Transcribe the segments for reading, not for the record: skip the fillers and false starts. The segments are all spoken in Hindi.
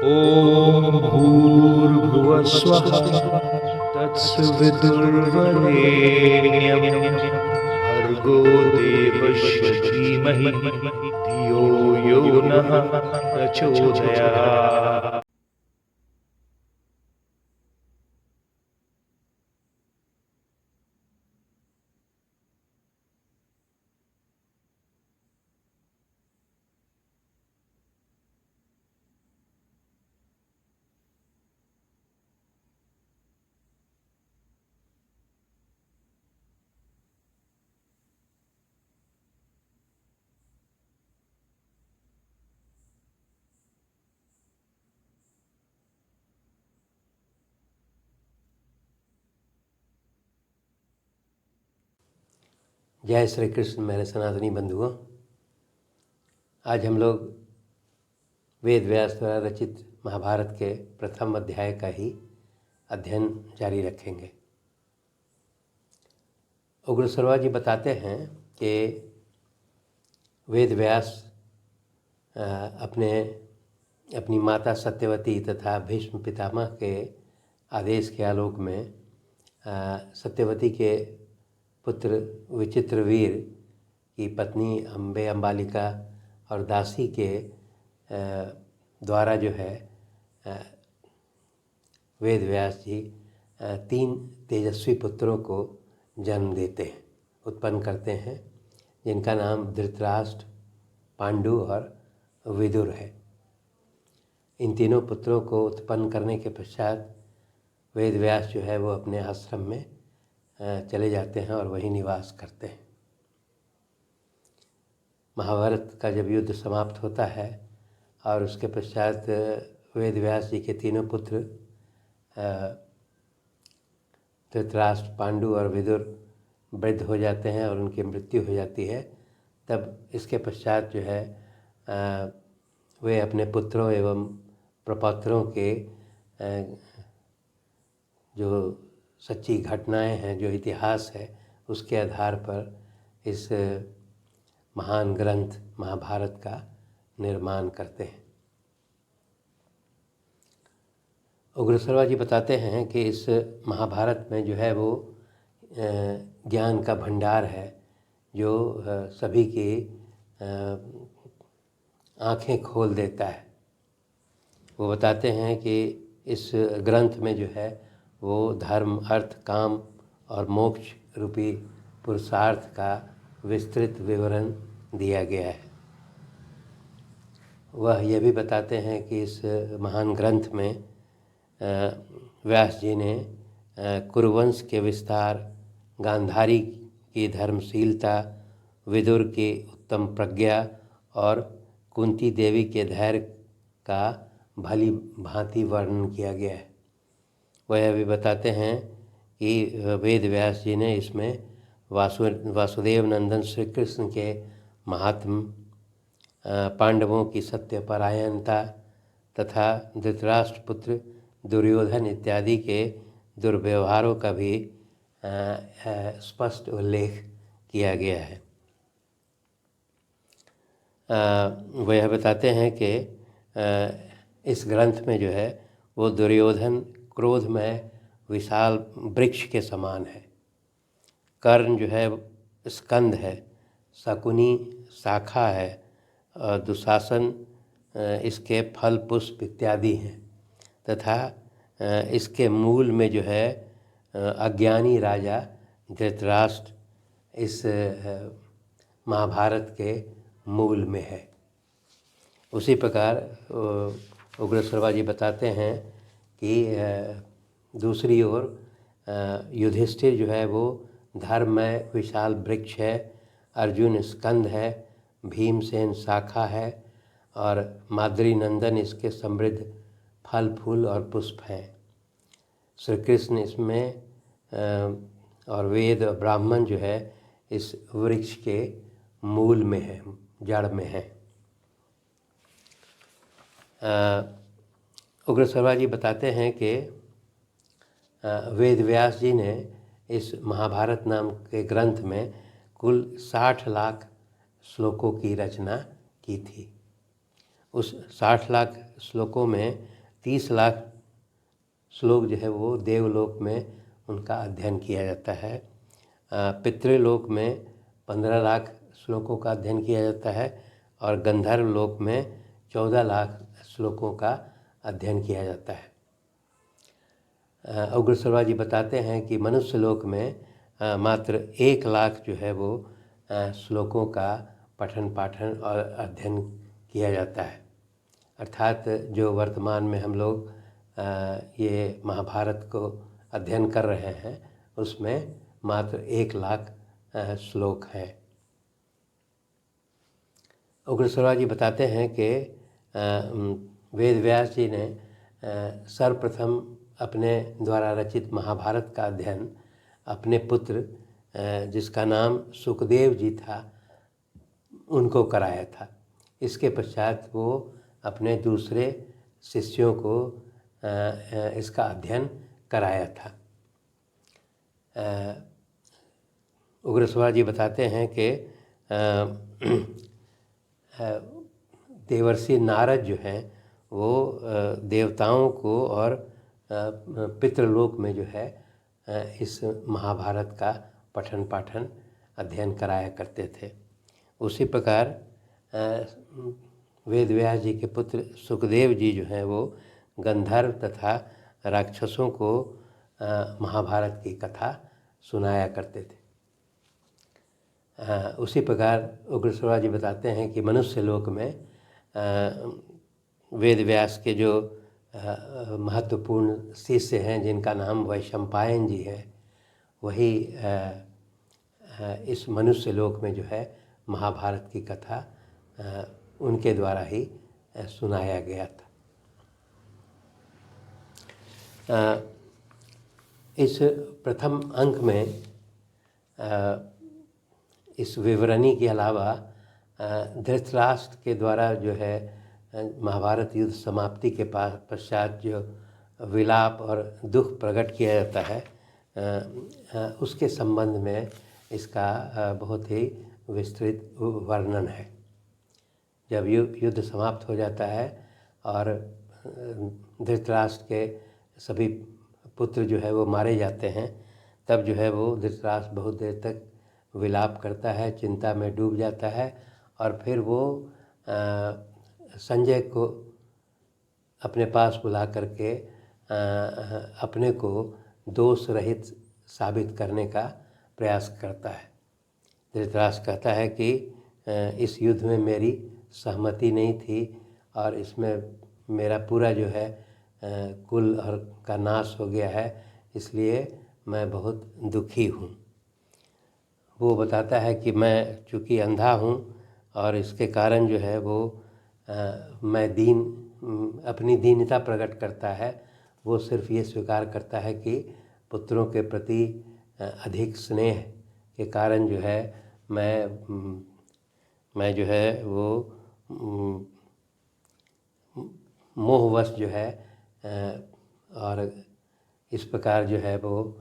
ॐ भूर्भुवः स्वः तत्सवितुर्वरेण्यं भर्गो देवस्य धीमहि धियो यो नः प्रचोदयात्। जय श्री कृष्ण मेरे सनातनी बंधुओं। आज हम लोग वेद व्यास द्वारा रचित महाभारत के प्रथम अध्याय का ही अध्ययन जारी रखेंगे। उग्र सर्वा जी बताते हैं कि वेद व्यास अपनी माता सत्यवती तथा भीष्म पितामह के आदेश के आलोक में सत्यवती के पुत्र विचित्रवीर की पत्नी अम्बे अम्बालिका और दासी के द्वारा जो है वेद व्यास जी 3 तेजस्वी पुत्रों को जन्म देते हैं, उत्पन्न करते हैं, जिनका नाम धृतराष्ट्र, पांडु और विदुर है। इन तीनों पुत्रों को उत्पन्न करने के पश्चात वेद व्यास जो है वो अपने आश्रम में चले जाते हैं और वहीं निवास करते हैं। महाभारत का जब युद्ध समाप्त होता है और उसके पश्चात वेद व्यास जी के तीनों पुत्र धृतराष्ट्र, पांडु और विदुर वृद्ध हो जाते हैं और उनकी मृत्यु हो जाती है, तब इसके पश्चात जो है वे अपने पुत्रों एवं प्रपौत्रों के जो सच्ची घटनाएं हैं, जो इतिहास है, उसके आधार पर इस महान ग्रंथ महाभारत का निर्माण करते हैं। उग्र सर्वा जी बताते हैं कि इस महाभारत में जो है वो ज्ञान का भंडार है, जो सभी की आँखें खोल देता है। वो बताते हैं कि इस ग्रंथ में जो है वो धर्म, अर्थ, काम और मोक्ष रूपी पुरुषार्थ का विस्तृत विवरण दिया गया है। वह यह भी बताते हैं कि इस महान ग्रंथ में व्यास जी ने कुरुवंश के विस्तार, गांधारी की धर्मशीलता, विदुर की उत्तम प्रज्ञा और कुंती देवी के धैर्य का भली भांति वर्णन किया गया है। वह यह भी बताते हैं कि वेद व्यास जी ने इसमें वासुदेव नंदन श्री कृष्ण के महात्म, पांडवों की सत्यपरायणता तथा धृतराष्ट्र पुत्र दुर्योधन इत्यादि के दुर्व्यवहारों का भी स्पष्ट उल्लेख किया गया है। वह यह बताते हैं कि इस ग्रंथ में जो है वो दुर्योधन क्रोध में विशाल वृक्ष के समान है, कर्ण जो है स्कंद है, शकुनी शाखा है, दुशासन इसके फल पुष्प इत्यादि हैं, तथा इसके मूल में जो है अज्ञानी राजा धृतराष्ट्र इस महाभारत के मूल में है। उसी प्रकार उग्र सर्वा जी बताते हैं कि दूसरी ओर युधिष्ठिर जो है वो धर्म में विशाल वृक्ष है, अर्जुन स्कंद है, भीमसेन शाखा है और माद्री नंदन इसके समृद्ध फल फूल और पुष्प हैं। श्री कृष्ण इसमें और वेद और ब्राह्मण जो है इस वृक्ष के मूल में है, जड़ में है। उग्र सर्वा जी बताते हैं कि वेद व्यास जी ने इस महाभारत नाम के ग्रंथ में कुल 60 लाख श्लोकों की रचना की थी। उस 60 लाख श्लोकों में 30 लाख श्लोक जो है वो देवलोक में उनका अध्ययन किया जाता है। पितृलोक में 15 लाख श्लोकों का अध्ययन किया जाता है और गंधर्व लोक में 14 लाख श्लोकों का अध्ययन किया जाता है। उग्रसरवा जी बताते हैं कि मनुष्य लोक में मात्र 1 लाख जो है वो श्लोकों का पठन पाठन और अध्ययन किया जाता है। अर्थात जो वर्तमान में हम लोग ये महाभारत को अध्ययन कर रहे हैं उसमें मात्र 1 लाख श्लोक हैं। उग्रसरवा जी बताते हैं कि वेद व्यास जी ने सर्वप्रथम अपने द्वारा रचित महाभारत का अध्ययन अपने पुत्र जिसका नाम सुखदेव जी था उनको कराया था। इसके पश्चात वो अपने दूसरे शिष्यों को इसका अध्ययन कराया था। उग्रसरवा जी बताते हैं कि देवर्षि नारद जो हैं वो देवताओं को और पितृलोक में जो है इस महाभारत का पठन पाठन अध्ययन कराया करते थे। उसी प्रकार वेद व्यास जी के पुत्र सुखदेव जी जो हैं वो गंधर्व तथा राक्षसों को महाभारत की कथा सुनाया करते थे। उसी प्रकार उग्रसरवा जी बताते हैं कि मनुष्य लोक में वेद व्यास के जो महत्वपूर्ण शिष्य हैं जिनका नाम वैशंपायन जी है, वही इस मनुष्य लोक में जो है महाभारत की कथा उनके द्वारा ही सुनाया गया था। इस प्रथम अंक में इस विवरणी के अलावा धृतराष्ट्र के द्वारा जो है महाभारत युद्ध समाप्ति के पश्चात जो विलाप और दुख प्रकट किया जाता है उसके संबंध में इसका बहुत ही विस्तृत वर्णन है। जब युद्ध समाप्त हो जाता है और धृतराष्ट्र के सभी पुत्र जो है वो मारे जाते हैं, तब जो है वो धृतराष्ट्र बहुत देर तक विलाप करता है, चिंता में डूब जाता है और फिर वो संजय को अपने पास बुला करके अपने को दोष रहित साबित करने का प्रयास करता है। धृतराष्ट्र कहता है कि इस युद्ध में मेरी सहमति नहीं थी और इसमें मेरा पूरा जो है कुल और का नाश हो गया है, इसलिए मैं बहुत दुखी हूँ। वो बताता है कि मैं चूँकि अंधा हूँ और इसके कारण जो है वो मैं अपनी दीनता प्रकट करता है। वो सिर्फ ये स्वीकार करता है कि पुत्रों के प्रति अधिक स्नेह के कारण जो है मैं जो है वो मोहवश जो है और इस प्रकार जो है वो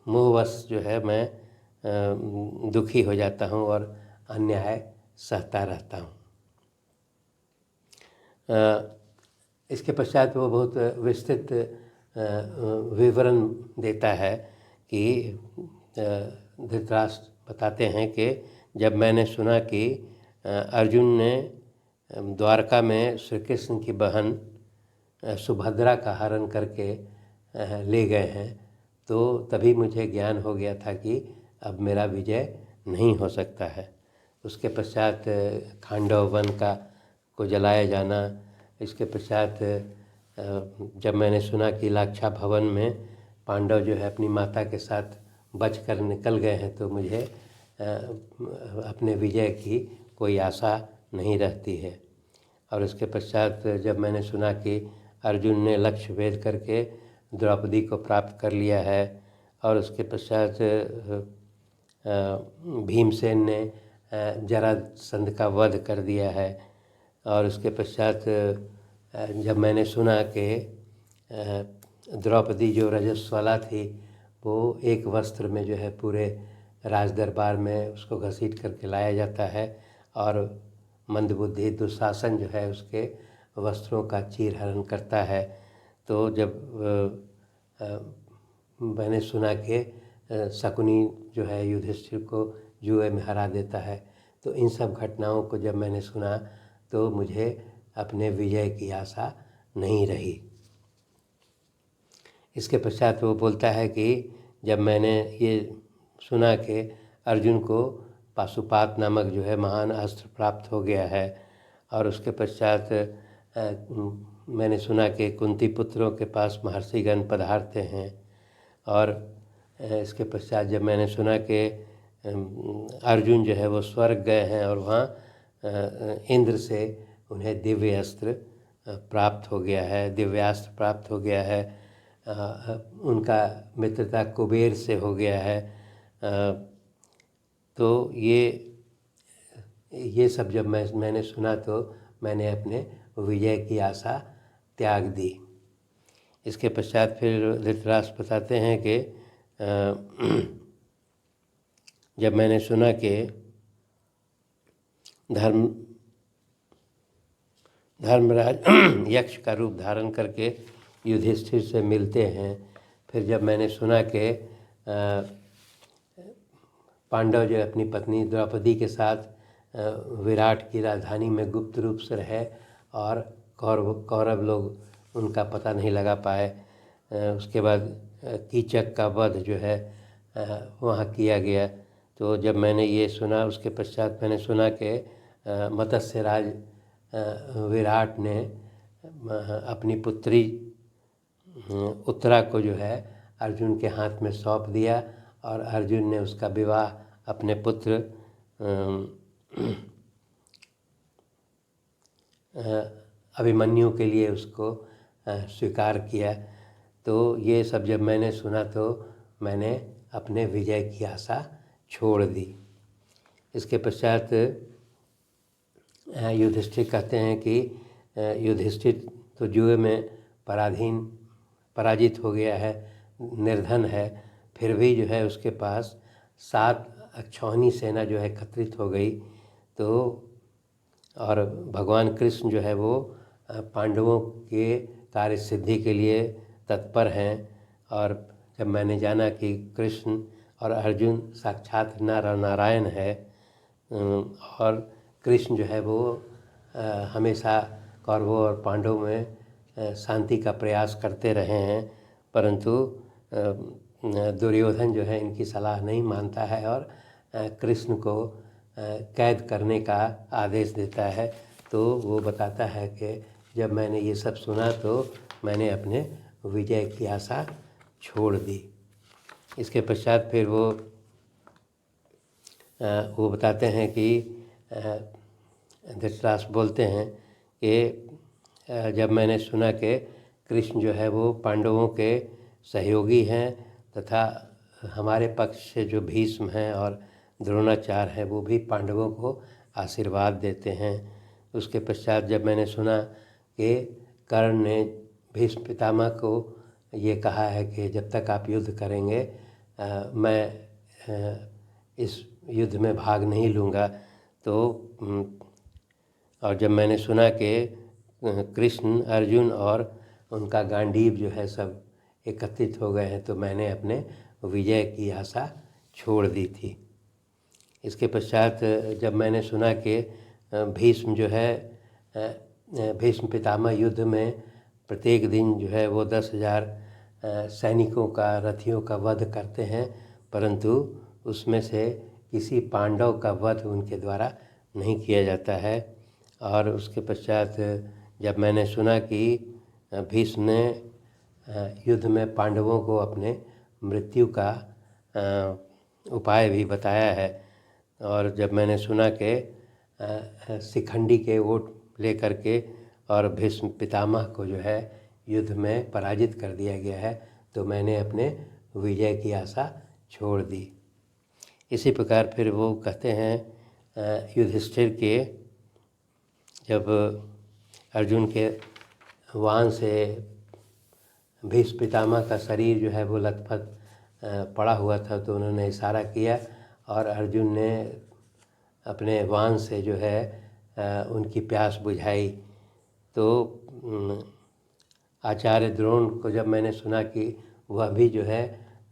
मोहवश जो है मैं दुखी हो जाता हूँ और अन्याय सहता रहता हूँ। इसके पश्चात वो बहुत विस्तृत विवरण देता है कि धृतराष्ट्र बताते हैं कि जब मैंने सुना कि अर्जुन ने द्वारका में श्री कृष्ण की बहन सुभद्रा का हरण करके ले गए हैं, तो तभी मुझे ज्ञान हो गया था कि अब मेरा विजय नहीं हो सकता है। उसके पश्चात खांडव वन को जलाया जाना, इसके पश्चात जब मैंने सुना कि लाक्षा भवन में पांडव जो है अपनी माता के साथ बचकर निकल गए हैं, तो मुझे अपने विजय की कोई आशा नहीं रहती है। और उसके पश्चात जब मैंने सुना कि अर्जुन ने लक्ष्य भेद करके द्रौपदी को प्राप्त कर लिया है और उसके पश्चात भीमसेन ने जरासंध का वध कर दिया है, और उसके पश्चात जब मैंने सुना कि द्रौपदी जो रजस्वला थी वो एक वस्त्र में जो है पूरे राज दरबार में उसको घसीट करके लाया जाता है और मंदबुद्धि दुशासन जो है उसके वस्त्रों का चीरहरण करता है। तो जब मैंने सुना कि शकुनी जो है युधिष्ठिर को जुए में हरा देता है, तो इन सब घटनाओं को जब मैंने सुना तो मुझे अपने विजय की आशा नहीं रही। इसके पश्चात वो बोलता है कि जब मैंने ये सुना कि अर्जुन को पाशुपात नामक जो है महान अस्त्र प्राप्त हो गया है, और उसके पश्चात मैंने सुना कि कुंती पुत्रों के पास महर्षिगण पधारते हैं, और इसके पश्चात जब मैंने सुना कि अर्जुन जो है वो स्वर्ग गए हैं और वहाँ इंद्र से उन्हें दिव्य अस्त्र प्राप्त हो गया है, दिव्यास्त्र प्राप्त हो गया है, उनका मित्रता कुबेर से हो गया है, तो ये सब जब मैंने सुना तो मैंने अपने विजय की आशा त्याग दी। इसके पश्चात फिर धृतराष्ट्र बताते हैं कि जब मैंने सुना कि धर्मराज यक्ष का रूप धारण करके युधिष्ठिर से मिलते हैं, फिर जब मैंने सुना कि पांडव जो अपनी पत्नी द्रौपदी के साथ विराट की राजधानी में गुप्त रूप से रहे और कौरव लोग उनका पता नहीं लगा पाए, उसके बाद कीचक का वध जो है वहाँ किया गया, तो जब मैंने ये सुना उसके पश्चात मैंने सुना कि मत्स्यराज विराट ने अपनी पुत्री उत्तरा को जो है अर्जुन के हाथ में सौंप दिया, और अर्जुन ने उसका विवाह अपने पुत्र अभिमन्यु के लिए उसको स्वीकार किया। तो ये सब जब मैंने सुना तो मैंने अपने विजय की आशा छोड़ दी। इसके पश्चात युधिष्ठिर कहते हैं कि युधिष्ठिर तो जुए में पराजित हो गया है, निर्धन है, फिर भी जो है उसके पास 7 अक्षौहिणी सेना जो है एकत्रित हो गई। तो और भगवान कृष्ण जो है वो पांडवों के कार्य सिद्धि के लिए तत्पर हैं, और जब मैंने जाना कि कृष्ण और अर्जुन साक्षात नर और नारायण है, और कृष्ण जो है वो हमेशा कौरवों और पांडवों में शांति का प्रयास करते रहे हैं, परंतु दुर्योधन जो है इनकी सलाह नहीं मानता है और कृष्ण को कैद करने का आदेश देता है। तो वो बताता है कि जब मैंने ये सब सुना तो मैंने अपने विजय की आशा छोड़ दी। इसके पश्चात फिर वो बताते हैं कि धृतराष्ट्र बोलते हैं कि जब मैंने सुना कि कृष्ण जो है वो पांडवों के सहयोगी हैं तथा हमारे पक्ष से जो भीष्म हैं और द्रोणाचार्य हैं वो भी पांडवों को आशीर्वाद देते हैं। उसके पश्चात जब मैंने सुना कि कर्ण ने भीष्म पितामह को ये कहा है कि जब तक आप युद्ध करेंगे मैं इस युद्ध में भाग नहीं लूँगा, तो और जब मैंने सुना कि कृष्ण अर्जुन और उनका गांडीव जो है सब एकत्रित हो गए हैं, तो मैंने अपने विजय की आशा छोड़ दी थी। इसके पश्चात जब मैंने सुना कि भीष्म जो है भीष्म पितामह युद्ध में प्रत्येक दिन जो है वो 10,000 सैनिकों का रथियों का वध करते हैं, परंतु उसमें से किसी पांडव का वध उनके द्वारा नहीं किया जाता है। और उसके पश्चात जब मैंने सुना कि भीष्म ने युद्ध में पांडवों को अपने मृत्यु का उपाय भी बताया है, और जब मैंने सुना कि शिखंडी के वोट लेकर के और भीष्म पितामह को जो है युद्ध में पराजित कर दिया गया है, तो मैंने अपने विजय की आशा छोड़ दी। इसी प्रकार फिर वो कहते हैं युधिष्ठिर के जब अर्जुन के वाहन से भीष्म पितामह का शरीर जो है वो लथपथ पड़ा हुआ था, तो उन्होंने इशारा किया और अर्जुन ने अपने वाहन से जो है उनकी प्यास बुझाई। तो आचार्य द्रोण को जब मैंने सुना कि वह भी जो है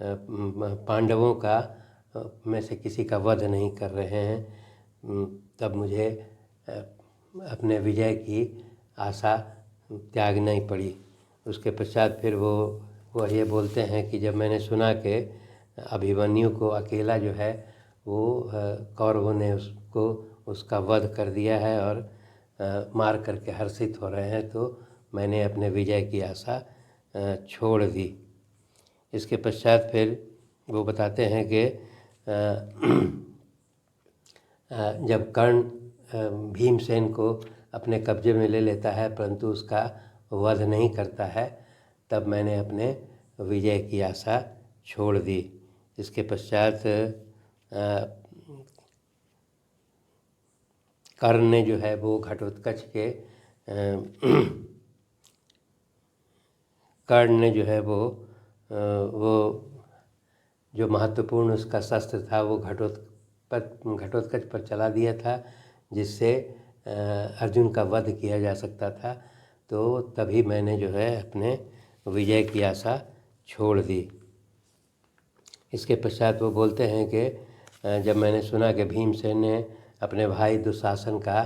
पांडवों का में से किसी का वध नहीं कर रहे हैं, तब मुझे अपने विजय की आशा त्यागनी पड़ी। उसके पश्चात फिर वो ये बोलते हैं कि जब मैंने सुना कि अभिमन्यु को अकेला जो है वो कौरवों ने उसका वध कर दिया है और मार करके हर्षित हो रहे हैं, तो मैंने अपने विजय की आशा छोड़ दी। इसके पश्चात फिर वो बताते हैं कि जब कर्ण भीमसेन को अपने कब्जे में ले लेता है परंतु उसका वध नहीं करता है, तब मैंने अपने विजय की आशा छोड़ दी। इसके पश्चात कर्ण ने जो है वो घटोत्कच के कर्ण ने जो है वो जो महत्वपूर्ण उसका शस्त्र था वो घटोत्कच पर चला दिया था, जिससे अर्जुन का वध किया जा सकता था। तो तभी मैंने जो है अपने विजय की आशा छोड़ दी। इसके पश्चात वो बोलते हैं कि जब मैंने सुना कि भीमसेन ने अपने भाई दुशासन का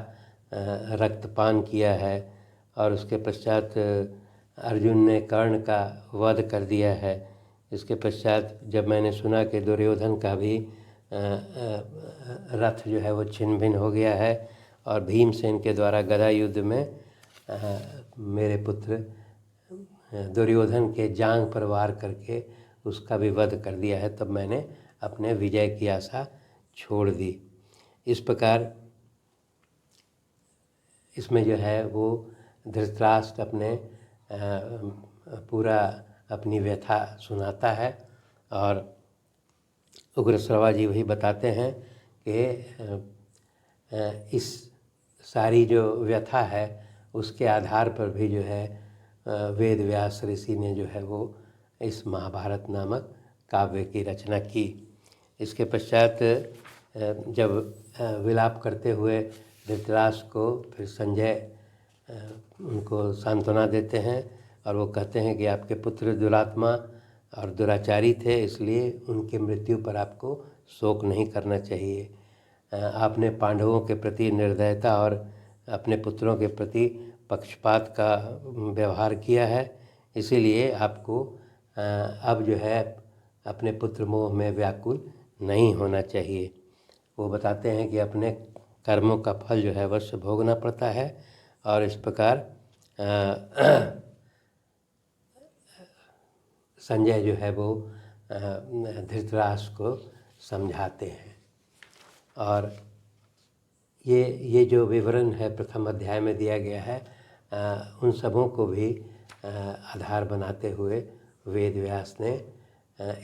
रक्तपान किया है और उसके पश्चात अर्जुन ने कर्ण का वध कर दिया है, इसके पश्चात जब मैंने सुना कि दुर्योधन का भी रथ जो है वो छिन्न भिन्न हो गया है और भीमसेन के द्वारा गदा युद्ध में मेरे पुत्र दुर्योधन के जांघ पर वार करके उसका भी वध कर दिया है, तब मैंने अपने विजय की आशा छोड़ दी। इस प्रकार इसमें जो है वो धृतराष्ट्र अपने पूरा अपनी व्यथा सुनाता है और उग्रश्रवा जी वही बताते हैं कि इस सारी जो व्यथा है उसके आधार पर भी जो है वेद व्यास ऋषि ने जो है वो इस महाभारत नामक काव्य की रचना की। इसके पश्चात जब विलाप करते हुए धृतराष्ट्र को फिर संजय उनको सांत्वना देते हैं और वो कहते हैं कि आपके पुत्र दुरात्मा और दुराचारी थे, इसलिए उनकी मृत्यु पर आपको शोक नहीं करना चाहिए। आपने पांडवों के प्रति निर्दयता और अपने पुत्रों के प्रति पक्षपात का व्यवहार किया है, इसीलिए आपको अब जो है अपने पुत्र मोह में व्याकुल नहीं होना चाहिए। वो बताते हैं कि अपने कर्मों का फल जो है अवश्य भोगना पड़ता है और इस प्रकार संजय जो है वो धृतराष्ट्र को समझाते हैं। और ये जो विवरण है प्रथम अध्याय में दिया गया है, उन सबों को भी आधार बनाते हुए वेद व्यास ने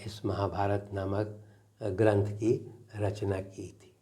इस महाभारत नामक ग्रंथ की रचना की थी।